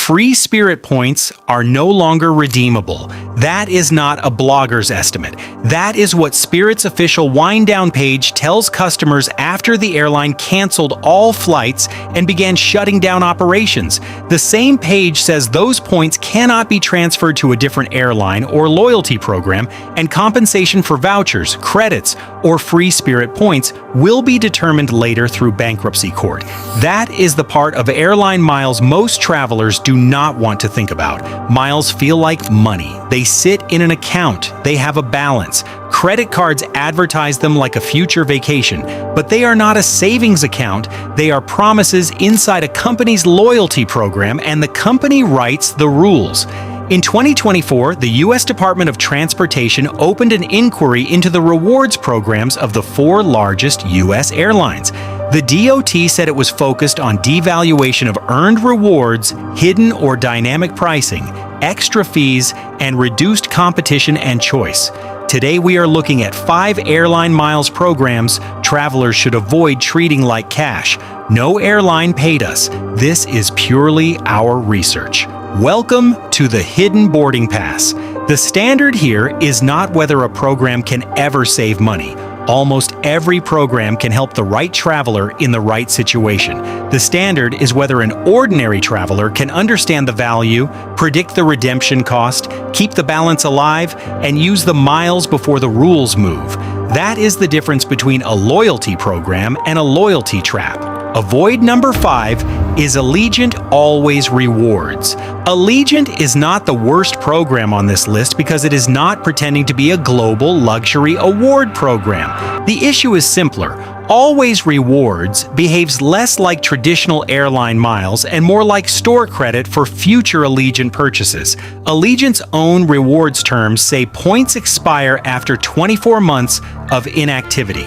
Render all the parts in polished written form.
Free Spirit points are no longer redeemable. That is not a blogger's estimate. That is what Spirit's official wind-down page tells customers after the airline canceled all flights and began shutting down operations. The same page says those points cannot be transferred to a different airline or loyalty program, and compensation for vouchers, credits, or Free Spirit points will be determined later through bankruptcy court. That is the part of airline miles most travelers do not want to think about. Miles feel like money. They sit in an account. They have a balance. Credit cards advertise them like a future vacation, but they are not a savings account. They are promises inside a company's loyalty program, and the company writes the rules. In 2024, the U.S. Department of Transportation opened an inquiry into the rewards programs of the 4 largest U.S. airlines. The DOT said it was focused on devaluation of earned rewards, hidden or dynamic pricing, extra fees, and reduced competition and choice. Today we are looking at 5 airline miles programs travelers should avoid treating like cash. No airline paid us. This is purely our research. Welcome to the Hidden Boarding Pass. The standard here is not whether a program can ever save money. Almost every program can help the right traveler in the right situation. The standard is whether an ordinary traveler can understand the value, predict the redemption cost, keep the balance alive, and use the miles before the rules move. That is the difference between a loyalty program and a loyalty trap. Avoid number 5 is Allegiant Allways Rewards. Allegiant is not the worst program on this list because it is not pretending to be a global luxury award program. The issue is simpler. Allways Rewards behaves less like traditional airline miles and more like store credit for future Allegiant purchases. Allegiant's own rewards terms say points expire after 24 months of inactivity.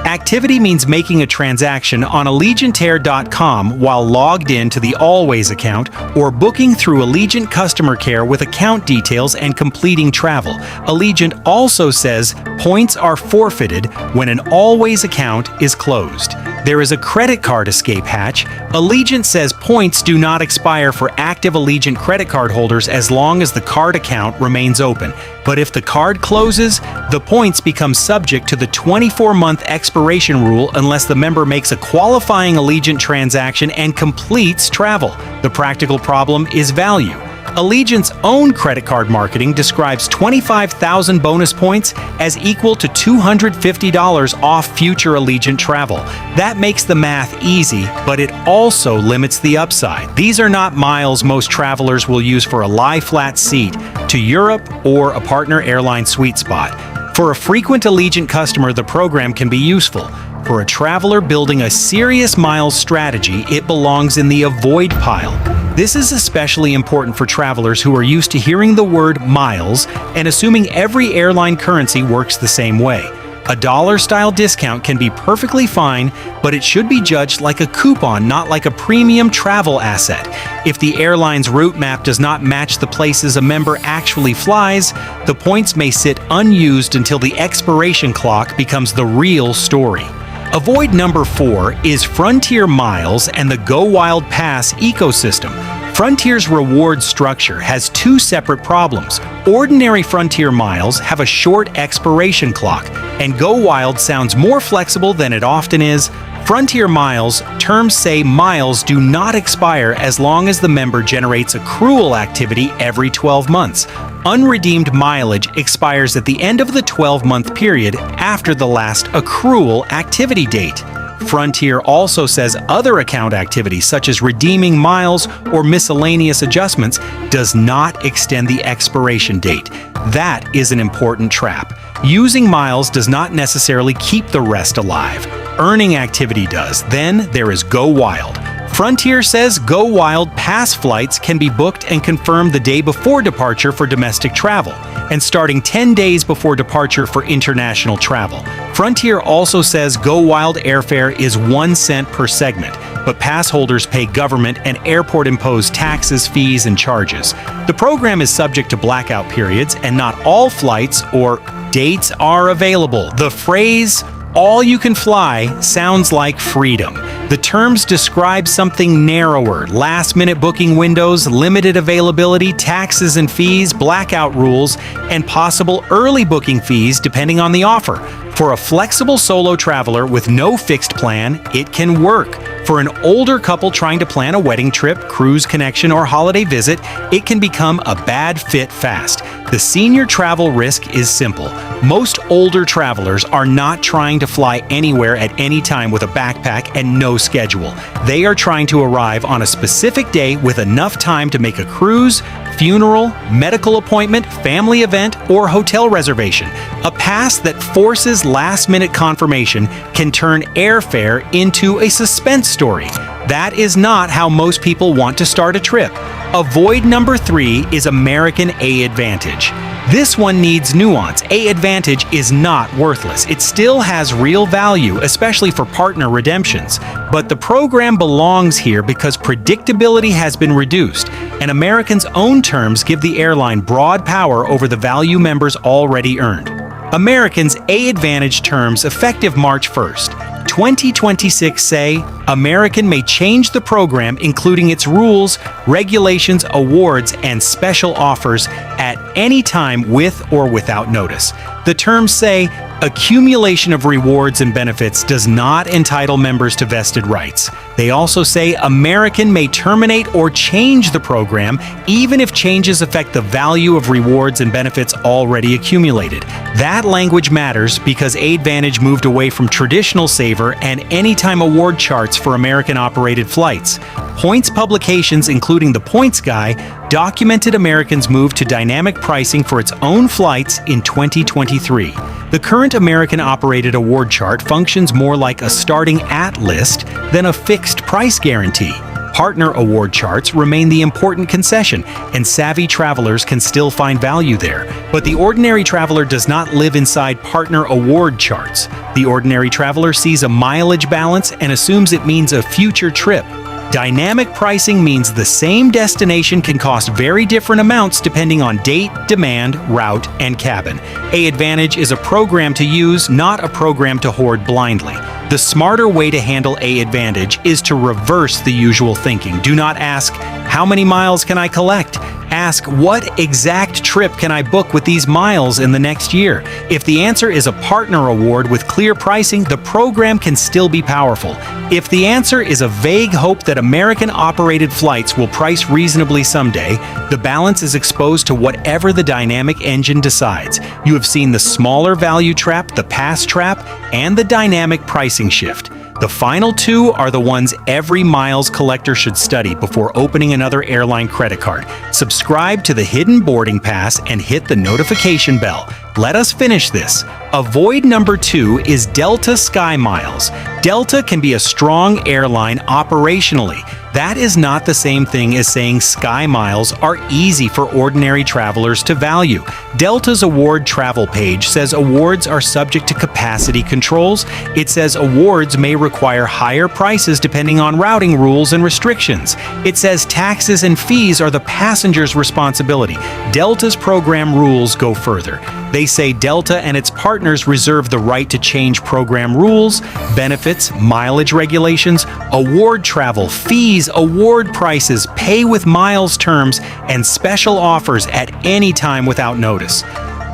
Activity means making a transaction on AllegiantAir.com while logged in to the Allways account or booking through Allegiant customer care with account details and completing travel. Allegiant also says points are forfeited when an Allways account is closed. There is a credit card escape hatch. Allegiant says points do not expire for active Allegiant credit card holders as long as the card account remains open. But if the card closes, the points become subject to the 24-month expiration rule unless the member makes a qualifying Allegiant transaction and completes travel. The practical problem is value. Allegiant's own credit card marketing describes 25,000 bonus points as equal to $250 off future Allegiant travel. That makes the math easy, but it also limits the upside. These are not miles most travelers will use for a lie-flat seat to Europe or a partner airline sweet spot. For a frequent Allegiant customer, the program can be useful. For a traveler building a serious miles strategy, it belongs in the avoid pile. This is especially important for travelers who are used to hearing the word miles and assuming every airline currency works the same way. A dollar-style discount can be perfectly fine, but it should be judged like a coupon, not like a premium travel asset. If the airline's route map does not match the places a member actually flies, the points may sit unused until the expiration clock becomes the real story. Avoid number 4 is Frontier Miles and the GoWild Pass ecosystem. Frontier's reward structure has 2 separate problems. Ordinary Frontier Miles have a short expiration clock, and GoWild sounds more flexible than it often is. Frontier Miles terms say miles do not expire as long as the member generates accrual activity every 12 months. Unredeemed mileage expires at the end of the 12-month period after the last accrual activity date. Frontier also says other account activities such as redeeming miles or miscellaneous adjustments does not extend the expiration date. That is an important trap. Using miles does not necessarily keep the rest alive. Earning activity does. Then there is GoWild. Frontier says GoWild Pass flights can be booked and confirmed the day before departure for domestic travel, and starting 10 days before departure for international travel. Frontier also says GoWild airfare is 1 cent per segment, but pass holders pay government and airport-imposed taxes, fees, and charges. The program is subject to blackout periods, and not all flights or dates are available. The phrase All you can fly sounds like freedom. The terms describe something narrower: last-minute booking windows, limited availability, taxes and fees, blackout rules, and possible early booking fees depending on the offer. For a flexible solo traveler with no fixed plan, it can work. For an older couple trying to plan a wedding trip, cruise connection, or holiday visit, it can become a bad fit fast. The senior travel risk is simple. Most older travelers are not trying to fly anywhere at any time with a backpack and no schedule. They are trying to arrive on a specific day with enough time to make a cruise, funeral, medical appointment, family event, or hotel reservation. A pass that forces last-minute confirmation can turn airfare into a suspense story. That is not how most people want to start a trip. Avoid number 3 is American AAdvantage. This one needs nuance. AAdvantage is not worthless. It still has real value, especially for partner redemptions. But the program belongs here because predictability has been reduced, and American's own terms give the airline broad power over the value members already earned. American's AAdvantage terms effective March 1st. 2026 say American may change the program, including its rules, regulations, awards, and special offers at any time with or without notice. The terms say accumulation of rewards and benefits does not entitle members to vested rights. They also say American may terminate or change the program even if changes affect the value of rewards and benefits already accumulated. That language matters because AAdvantage moved away from traditional saver and anytime award charts for American-operated flights. Points publications, including the Points Guy, documented American's move to dynamic pricing for its own flights in 2023. The current American-operated award chart functions more like a starting at list than a fixed price guarantee. Partner award charts remain the important concession, and savvy travelers can still find value there. But the ordinary traveler does not live inside partner award charts. The ordinary traveler sees a mileage balance and assumes it means a future trip. Dynamic pricing means the same destination can cost very different amounts depending on date, demand, route, and cabin. AAdvantage is a program to use, not a program to hoard blindly. The smarter way to handle AAdvantage is to reverse the usual thinking. Do not ask, how many miles can I collect? Ask, what exact trip can I book with these miles in the next year? If the answer is a partner award with clear pricing, the program can still be powerful. If the answer is a vague hope that American-operated flights will price reasonably someday, the balance is exposed to whatever the dynamic engine decides. You have seen the smaller value trap, the pass trap, and the dynamic pricing shift. The final two are the ones every miles collector should study before opening another airline credit card. Subscribe to the Hidden Boarding Pass and hit the notification bell. Let us finish this. Avoid number 2 is Delta SkyMiles. Delta can be a strong airline operationally. That is not the same thing as saying SkyMiles are easy for ordinary travelers to value. Delta's award travel page says awards are subject to capacity controls. It says awards may require higher prices depending on routing rules and restrictions. It says taxes and fees are the passenger's responsibility. Delta's program rules go further. They say Delta and its partners reserve the right to change program rules, benefits, mileage regulations, award travel, fees, award prices, pay with miles terms, and special offers at any time without notice.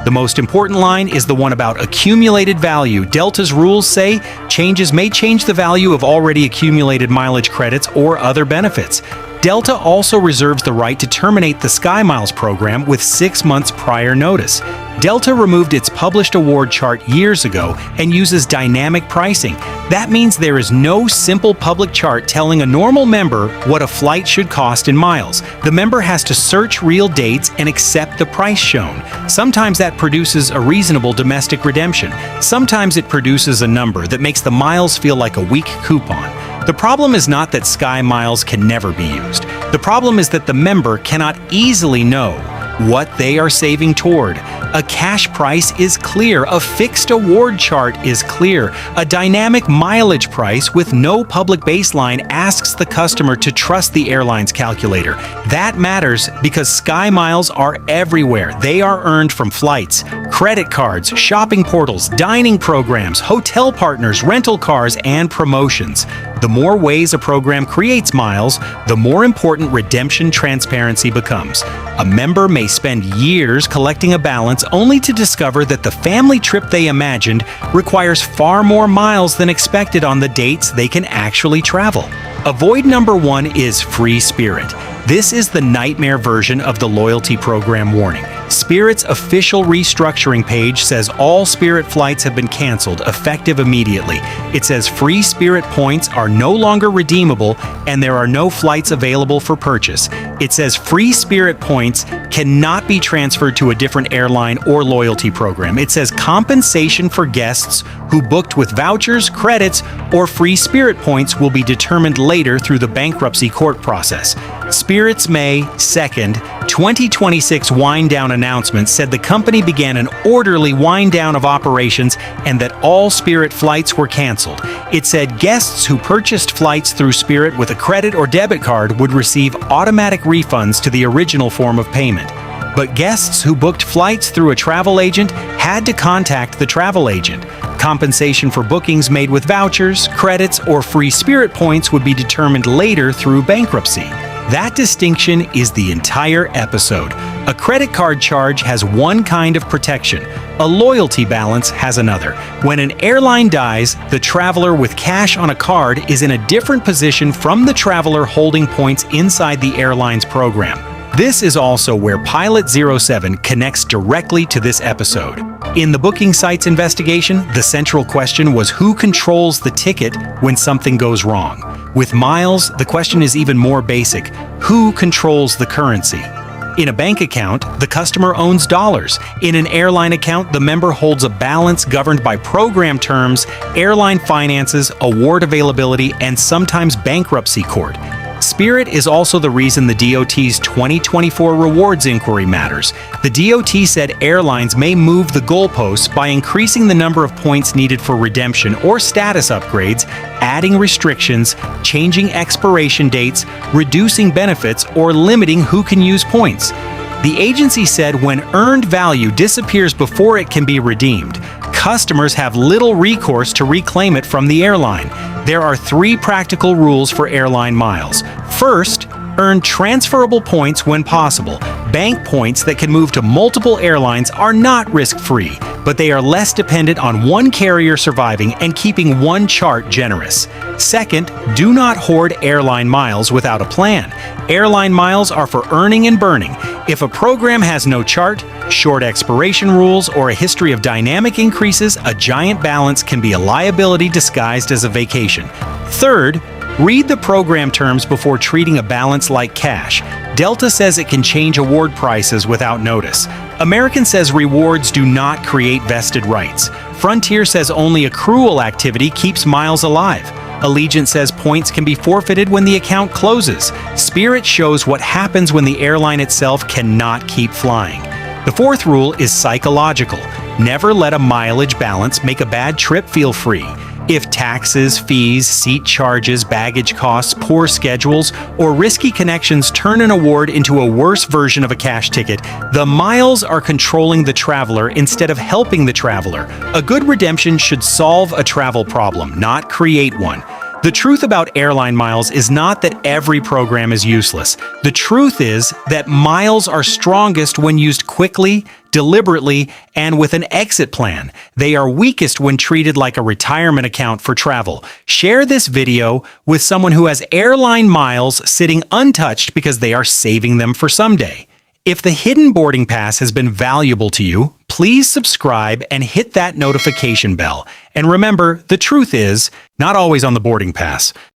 The most important line is the one about accumulated value. Delta's rules say changes may change the value of already accumulated mileage credits or other benefits. Delta also reserves the right to terminate the SkyMiles program with 6 months prior notice. Delta removed its published award chart years ago and uses dynamic pricing. That means there is no simple public chart telling a normal member what a flight should cost in miles. The member has to search real dates and accept the price shown. Sometimes that produces a reasonable domestic redemption. Sometimes it produces a number that makes the miles feel like a weak coupon. The problem is not that SkyMiles can never be used. The problem is that the member cannot easily know what they are saving toward. A cash price is clear. A fixed award chart is clear. A dynamic mileage price with no public baseline asks the customer to trust the airline's calculator. That matters because SkyMiles are everywhere. They are earned from flights, credit cards, shopping portals, dining programs, hotel partners, rental cars, and promotions. The more ways a program creates miles, the more important redemption transparency becomes. A member may spend years collecting a balance only to discover that the family trip they imagined requires far more miles than expected on the dates they can actually travel. Avoid number 1 is free Spirit. This is the nightmare version of the loyalty program warning. Spirit's official restructuring page says all Spirit flights have been canceled, effective immediately. It says free Spirit points are no longer redeemable and there are no flights available for purchase. It says free Spirit points cannot be transferred to a different airline or loyalty program. It says compensation for guests who booked with vouchers, credits, or free Spirit points will be determined later through the bankruptcy court process. Spirit's May 2nd, 2026 wind-down announcement said the company began an orderly wind-down of operations and that all Spirit flights were canceled. It said guests who purchased flights through Spirit with a credit or debit card would receive automatic refunds to the original form of payment. But guests who booked flights through a travel agent had to contact the travel agent. Compensation for bookings made with vouchers, credits, or free Spirit points would be determined later through bankruptcy. That distinction is the entire episode. A credit card charge has one kind of protection. A loyalty balance has another. When an airline dies, the traveler with cash on a card is in a different position from the traveler holding points inside the airline's program. This is also where Pilot 07 connects directly to this episode. In the booking site's investigation, the central question was who controls the ticket when something goes wrong. With miles, the question is even more basic. Who controls the currency? In a bank account, the customer owns dollars. In an airline account, the member holds a balance governed by program terms, airline finances, award availability, and sometimes bankruptcy court. Spirit is also the reason the DOT's 2024 rewards inquiry matters. The DOT said airlines may move the goalposts by increasing the number of points needed for redemption or status upgrades, adding restrictions, changing expiration dates, reducing benefits, or limiting who can use points. The agency said when earned value disappears before it can be redeemed, customers have little recourse to reclaim it from the airline. There are 3 practical rules for airline miles. First, earn transferable points when possible. Bank points that can move to multiple airlines are not risk-free, but they are less dependent on one carrier surviving and keeping one chart generous. Second, do not hoard airline miles without a plan. Airline miles are for earning and burning. If a program has no chart, short expiration rules, or a history of dynamic increases, a giant balance can be a liability disguised as a vacation. Third, read the program terms before treating a balance like cash. Delta says it can change award prices without notice. American says rewards do not create vested rights. Frontier says only accrual activity keeps miles alive. Allegiant says points can be forfeited when the account closes. Spirit shows what happens when the airline itself cannot keep flying. The fourth rule is psychological. Never let a mileage balance make a bad trip feel free. If taxes, fees, seat charges, baggage costs, poor schedules, or risky connections turn an award into a worse version of a cash ticket, the miles are controlling the traveler instead of helping the traveler. A good redemption should solve a travel problem, not create one. The truth about airline miles is not that every program is useless. The truth is that miles are strongest when used quickly, deliberately, and with an exit plan. They are weakest when treated like a retirement account for travel. Share this video with someone who has airline miles sitting untouched because they are saving them for someday. If the hidden boarding pass has been valuable to you, please subscribe and hit that notification bell. And remember, the truth is not always on the boarding pass.